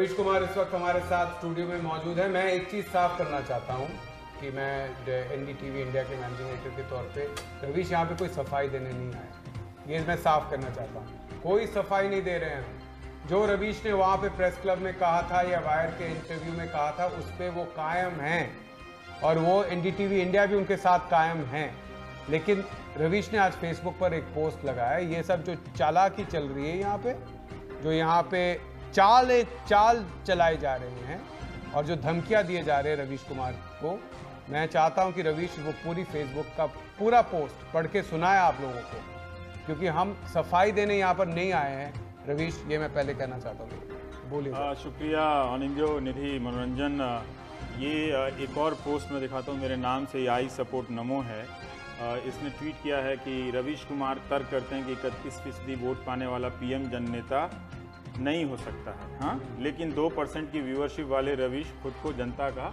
रवीश कुमार इस वक्त हमारे साथ स्टूडियो में मौजूद है। मैं एक चीज़ साफ करना चाहता हूं कि मैं एनडीटीवी इंडिया के मैनेजिंग एडिटर के तौर पे रवीश यहाँ पे कोई सफाई देने नहीं आए, ये मैं साफ करना चाहता हूँ। कोई सफाई नहीं दे रहे हैं। जो रवीश ने वहाँ पे प्रेस क्लब में कहा था या वायर के इंटरव्यू में कहा था उस पर वो कायम हैं और वो एनडीटीवी इंडिया भी उनके साथ कायम हैं। लेकिन रवीश ने आज फेसबुक पर एक पोस्ट लगाया, ये सब जो चालाकी चल रही है यहाँ पे, जो यहाँ पे चाल चलाए जा रहे हैं और जो धमकियां दिए जा रहे हैं रवीश कुमार को, मैं चाहता हूं कि रवीश वो पूरी फेसबुक का पूरा पोस्ट पढ़ के सुनाए आप लोगों को, क्योंकि हम सफाई देने यहाँ पर नहीं आए हैं। रवीश, ये मैं पहले कहना चाहता हूँ, बोलिए। शुक्रिया अनिंजो निधि मनोरंजन। ये एक और पोस्ट में दिखाता हूँ, मेरे नाम से आई सपोर्ट नमो है। इसने ट्वीट किया है कि रवीश कुमार तर्क करते हैं कि 31% वोट पाने वाला पीएम जननेता नहीं हो सकता है, हाँ, लेकिन 2% की व्यूअरशिप वाले रवीश खुद को जनता का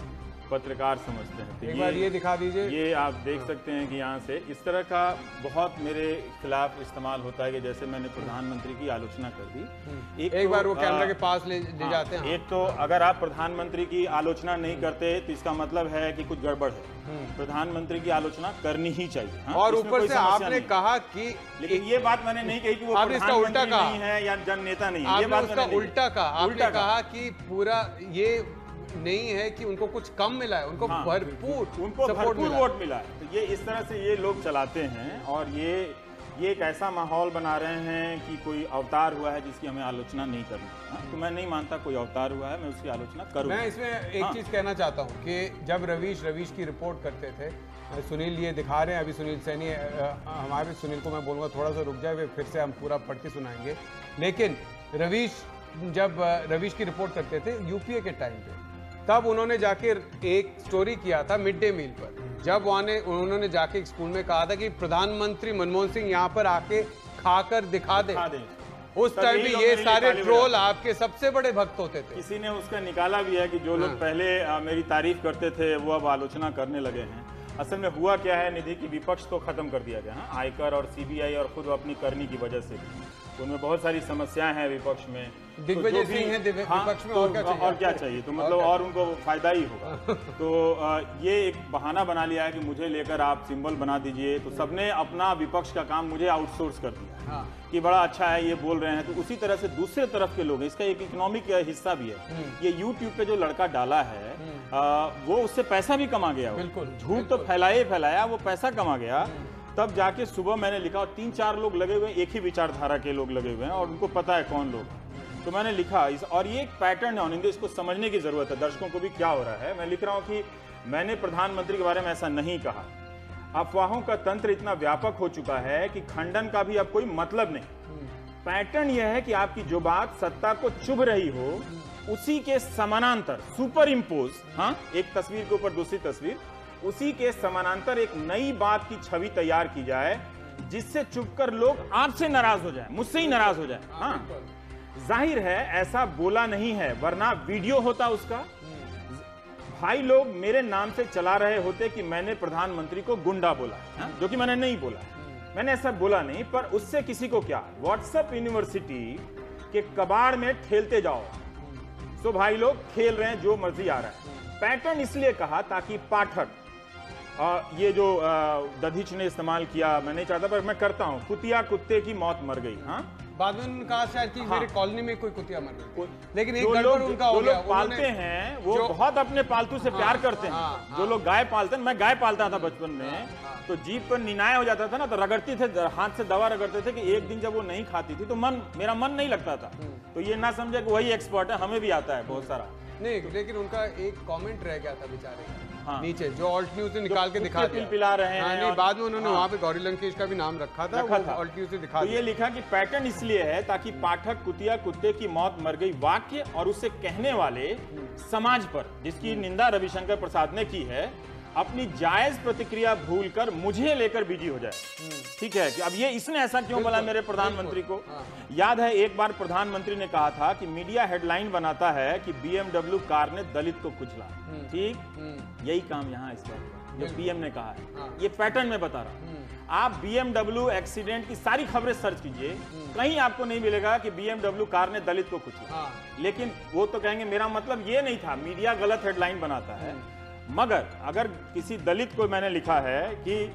पत्रकार समझते हैं। तो एक बार ये दिखा दीजिए। ये आप देख सकते हैं कि यहाँ से इस तरह का बहुत मेरे खिलाफ इस्तेमाल होता है कि जैसे मैंने प्रधानमंत्री की आलोचना कर दी। एक बार वो कैमरा के पास ले जाते हैं। एक तो अगर आप प्रधानमंत्री की आलोचना नहीं करते तो इसका मतलब है कि कुछ गड़बड़ है। प्रधानमंत्री की आलोचना करनी ही चाहिए, हाँ? और ऊपर से आपने कहा कि, लेकिन ये बात मैंने नहीं कही कि वो उल्टा कहा नहीं है या जन नेता नहीं है। आपने ये बात उसका उल्टा कहा। आपने कहा कि पूरा ये नहीं है कि उनको कुछ कम मिला है, उनको भरपूर वोट मिला है। तो ये इस तरह से ये लोग चलाते हैं और ये एक ऐसा माहौल बना रहे हैं कि कोई अवतार हुआ है जिसकी हमें आलोचना नहीं करनी है। तो मैं नहीं मानता कोई अवतार हुआ है, मैं उसकी आलोचना करूँ। मैं इसमें एक चीज़ कहना चाहता हूँ कि जब रवीश की रिपोर्ट करते थे, सुनील ये दिखा रहे हैं अभी, सुनील सैनी, हमारे सुनील को मैं बोलूँगा थोड़ा सा रुक जाए, फिर से हम पूरा पढ़ के सुनाएंगे। लेकिन जब रवीश की रिपोर्ट करते थे यूपीए के टाइम पे, तब उन्होंने जाके एक स्टोरी किया था मिड डे मील पर। जब उन्होंने जाके एक स्कूल में कहा था कि प्रधानमंत्री मनमोहन सिंह यहाँ पर आके खाकर दिखा दे। उस टाइम भी ये सारे ट्रोल आपके सबसे बड़े भक्त होते थे। किसी ने उसका निकाला भी है कि जो लोग पहले मेरी तारीफ करते थे वो अब आलोचना करने लगे हैं। असल में हुआ क्या है निधि की विपक्ष तो खत्म कर दिया गया, हाँ? आयकर और सीबीआई और खुद अपनी करनी की वजह से उनमें बहुत सारी समस्याएं हैं विपक्ष में। दिग्विजय सिंह है विपक्ष में, और क्या चाहिए? तो मतलब और उनको फायदा ही होगा। तो ये एक बहाना बना लिया है कि मुझे लेकर आप सिंबल बना दीजिए। तो सबने अपना विपक्ष का काम मुझे आउटसोर्स कर दिया कि बड़ा अच्छा है ये बोल रहे हैं। तो उसी तरह से दूसरे तरफ के लोग, इसका एक इकोनॉमिक हिस्सा भी है। ये यूट्यूब पे जो लड़का डाला है वो उससे पैसा भी कमा गया। बिल्कुल, झूठ तो फैलाया, वो पैसा कमा गया। तब जाके सुबह मैंने लिखा और 3-4 लोग लगे हुए, एक ही विचारधारा के लोग लगे हुए हैं और उनको पता है कौन लोग। तो मैंने लिखा और ये एक पैटर्न है ऑनिंदो, इसको समझने की जरूरत है दर्शकों को भी क्या हो रहा है। मैं लिख रहा हूं कि मैंने प्रधानमंत्री के बारे में ऐसा नहीं कहा। अफवाहों का तंत्र इतना व्यापक हो चुका है कि खंडन का भी अब कोई मतलब नहीं। पैटर्न यह है कि आपकी जो बात सत्ता को चुभ रही हो उसी के समानांतर सुपर इम्पोज, हाँ, एक तस्वीर के ऊपर दूसरी तस्वीर, उसी के समानांतर एक नई बात की छवि तैयार की जाए जिससे चुपकर लोग आपसे नाराज हो जाए, मुझसे ही नाराज हो जाए। हाँ, जाहिर है ऐसा बोला नहीं है, वरना वीडियो होता उसका। भाई लोग मेरे नाम से चला रहे होते कि मैंने प्रधानमंत्री को गुंडा बोला, हाँ? जो कि मैंने नहीं बोला। मैंने ऐसा बोला नहीं, पर उससे किसी को क्या, व्हाट्सएप यूनिवर्सिटी के कबाड़ में ठेलते जाओ। सो भाई लोग खेल रहे हैं, जो मर्जी आ रहा है। पैटर्न इसलिए कहा ताकि पाठक, ये जो दधीच ने इस्तेमाल किया, मैं नहीं चाहता पर मैं करता हूं, कुतिया कुत्ते की मौत मर गई। हाँ, बाद में उन्होंने कहा शायद कि मेरे कॉलोनी में कोई कुतिया मर गई, लेकिन एक गड़बड़ उनका हो गया। पालते हैं वो बहुत अपने पालतू से प्यार करते हैं। जो लोग गाय पालते हैं, मैं गाय पालता था बचपन में, तो जीप पर निनाय हो जाता था ना, तो रगड़ती थे, हाथ से दवा रगड़ते थे कि एक दिन जब वो नहीं खाती थी तो मेरा मन नहीं लगता था। तो ये ना समझे कि वही एक्सपर्ट है, हमें भी आता है बहुत सारा। नहीं, लेकिन उनका एक कमेंट रह गया था बेचारे का, नीचे जो ऑल्ट न्यूज ने निकाल के दिखा दिया, पिला रहे हैं। नहीं, बाद में उन्होंने वहां पे गौरी लंकेश का भी नाम रखा था, ऑल्ट न्यूज ने दिखा दिया। ये लिखा कि पैटर्न इसलिए है ताकि पाठक कुतिया कुत्ते की मौत मर गई वाक्य और उसे कहने वाले समाज पर, जिसकी निंदा रविशंकर प्रसाद ने की है, अपनी जायज प्रतिक्रिया भूलकर मुझे लेकर बिजी हो जाए। ठीक है कि अब ये इसने ऐसा क्यों बोला मेरे प्रधानमंत्री को? याद है एक बार प्रधानमंत्री ने कहा था कि मीडिया हेडलाइन बनाता है कि BMW कार ने दलित को कुचला। ठीक, यही काम यहाँ इस बार जो पीएम ने कहा है, ये पैटर्न में बता रहा हूं। आप BMW एक्सीडेंट की सारी खबरें सर्च कीजिए, कहीं आपको नहीं मिलेगा कि BMW कार ने दलित को कुचला। लेकिन वो तो कहेंगे मेरा मतलब ये नहीं था, मीडिया गलत हेडलाइन बनाता है। मगर अगर किसी दलित को मैंने लिखा है कि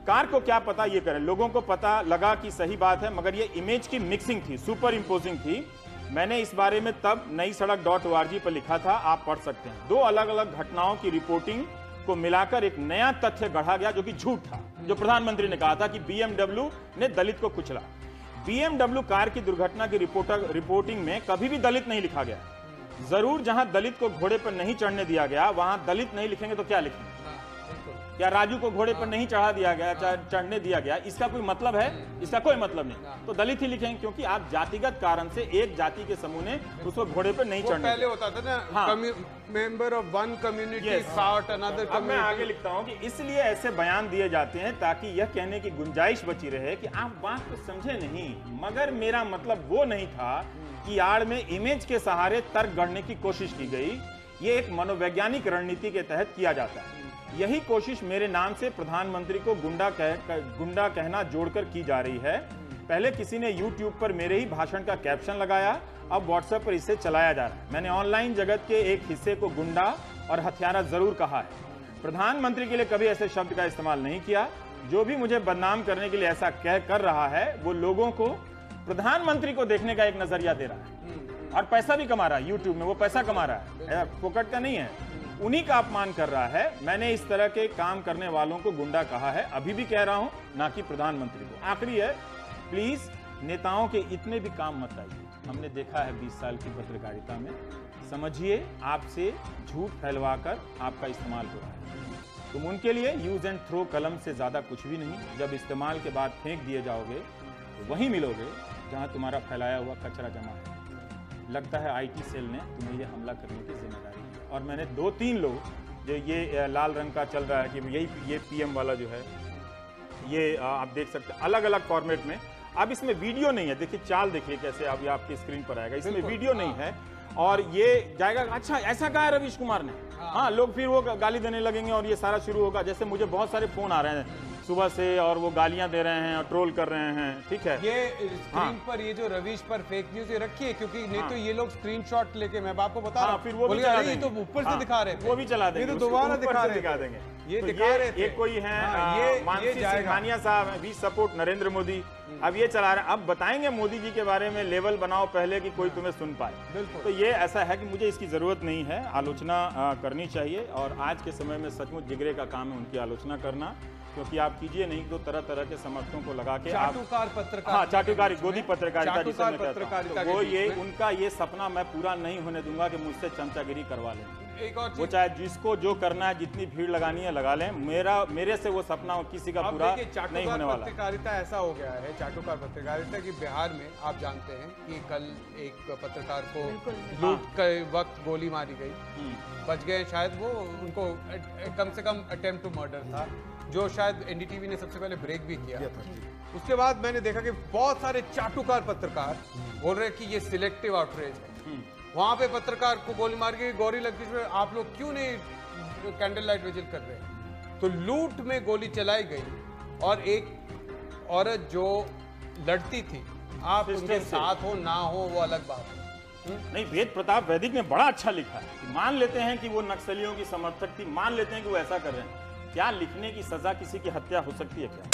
कार को क्या पता ये करें, लोगों को पता लगा कि सही बात है, मगर ये इमेज की मिक्सिंग थी, सुपर इम्पोजिंग थी। मैंने इस बारे में तब नई सड़क.org पर लिखा था, आप पढ़ सकते हैं। 2 अलग अलग घटनाओं की रिपोर्टिंग को मिलाकर एक नया तथ्य गढ़ा गया जो कि झूठ था, जो प्रधानमंत्री ने कहा था कि BMW ने दलित को कुचला। BMW कार की दुर्घटना की रिपोर्टिंग में कभी भी दलित नहीं लिखा गया। जरूर जहां दलित को घोड़े पर नहीं चढ़ने दिया गया वहां दलित नहीं लिखेंगे तो क्या लिखेंगे? क्या राजू को घोड़े पर नहीं चढ़ा दिया गया, चढ़ने दिया गया, इसका कोई मतलब है? इसका कोई मतलब नहीं। तो दलित ही लिखेंगे, क्योंकि आप जातिगत कारण से एक जाति के समूह ने उसको घोड़े पर नहीं चढ़ने पहले होता था ना, member of one community fought another community. मैं आगे लिखता हूं कि इसलिए ऐसे बयान दिए जाते हैं ताकि यह कहने की गुंजाइश बची रहे कि आप बात को समझे नहीं, मगर मेरा मतलब वो नहीं था कि आड़ में इमेज के सहारे तर्क गढ़ने की कोशिश की गई। ये एक मनोवैज्ञानिक रणनीति के तहत किया जाता है। यही कोशिश मेरे नाम से प्रधानमंत्री को गुंडा कहना जोड़कर की जा रही है। पहले किसी ने YouTube पर मेरे ही भाषण का कैप्शन लगाया, अब WhatsApp पर इसे चलाया जा रहा है। मैंने ऑनलाइन जगत के एक हिस्से को गुंडा और हत्यारा जरूर कहा है। प्रधानमंत्री के लिए कभी ऐसे शब्द का इस्तेमाल नहीं किया। जो भी मुझे बदनाम करने के लिए ऐसा कर रहा है, वो लोगों को प्रधानमंत्री को देखने का एक नजरिया दे रहा है और पैसा भी कमा रहा है। YouTube में वो पैसा कमा रहा है, फोकट का नहीं है, उन्हीं का अपमान कर रहा है। मैंने इस तरह के काम करने वालों को गुंडा कहा है, अभी भी कह रहा हूं, ना कि प्रधानमंत्री को। आखिरी है, प्लीज नेताओं के इतने भी काम मत आइए। हमने देखा है 20 साल की पत्रकारिता में, समझिए आपसे झूठ फैलवाकर आपका इस्तेमाल हो रहा है। तुम उनके लिए यूज एंड थ्रो कलम से ज्यादा कुछ भी नहीं। जब इस्तेमाल के बाद फेंक दिए जाओगे तो वहीं मिलोगे जहां तुम्हारा फैलाया हुआ कचरा जमा है। लगता है IT सेल ने तुम्हें ये हमला करने की जिम्मेदारी दी। और मैंने 2-3 लोग, जो ये लाल रंग का चल रहा है कि ये PM वाला जो है, ये आप देख सकते हैं अलग अलग फॉर्मेट में। अब इसमें वीडियो नहीं है, देखिए चाल देखिए कैसे अभी आपकी स्क्रीन पर आएगा, इसमें वीडियो नहीं है और ये जाएगा। अच्छा, ऐसा कहा है रवीश कुमार ने? हाँ, लोग फिर वो गाली देने लगेंगे और ये सारा शुरू होगा। जैसे मुझे बहुत सारे फोन आ रहे हैं सुबह से और वो गालियां दे रहे हैं और ट्रोल कर रहे हैं। ठीक है, ये स्क्रीन पर ये जो रवीश पर फेक न्यूज ये रखिए, क्योंकि नहीं तो ये लोग स्क्रीनशॉट लेके, मैं आपको बता रहा हूं, फिर वो भी चला देंगे। तो ऊपर से दिखा रहे थे, वो भी चला देंगे, ये तो दोबारा दिखा देंगे, ये दिखा रहे थे। ये कोई है मानसी सिंघानिया साहब, वी सपोर्ट नरेंद्र मोदी, अब ये चला रहे हैं। अब बताएंगे मोदी जी के बारे में, लेवल बनाओ पहले कि कोई तुम्हें सुन पाए। तो ये ऐसा है कि मुझे इसकी जरूरत नहीं है, आलोचना करनी चाहिए और आज के समय में सचमुच जिगरे का काम है उनकी आलोचना करना, क्योंकि आप कीजिए नहीं तो तरह तरह के समर्थकों को लगा के चाटुकार पत्रकार, हाँ, चाटुकारी गोदी पत्रकारिता जिसे मैं कहता हूं, तो वो ये उनका ये सपना मैं पूरा नहीं होने दूंगा कि मुझसे चमचागिरी करवा लें। एक और वो चाहे जिसको जो करना है, जितनी भीड़ लगानी है लगा लें, मेरे से वो सपना किसी का पूरा नहीं होने वाला। पत्रकारिता ऐसा हो गया है, चाटुकार पत्रकारिता की बिहार में आप जानते हैं कि कल एक पत्रकार को लूट के वक्त गोली मारी गई, बच गए शायद वो, उनको कम से कम अटेम्प्ट टू मर्डर था, जो शायद NDTV ने सबसे पहले ब्रेक भी किया था। उसके बाद मैंने देखा कि बहुत सारे चाटुकार पत्रकार बोल रहे हैं कि ये सिलेक्टिव आउटरीच है। वहां पे पत्रकार को गोली मार के गौरी लंकेश में आप लोग क्यों नहीं कैंडल लाइट विजिल कर रहे हैं? तो लूट में गोली चलाई गई और एक औरत जो लड़ती थी, आप उनके साथ हो ना हो वो अलग बात है। नहीं, वेद प्रताप वैदिक ने बड़ा अच्छा लिखा है। मान लेते हैं कि वो नक्सलियों की समर्थक थी, मान लेते हैं कि वो ऐसा कर रहे हैं, क्या लिखने की सजा किसी की हत्या हो सकती है क्या?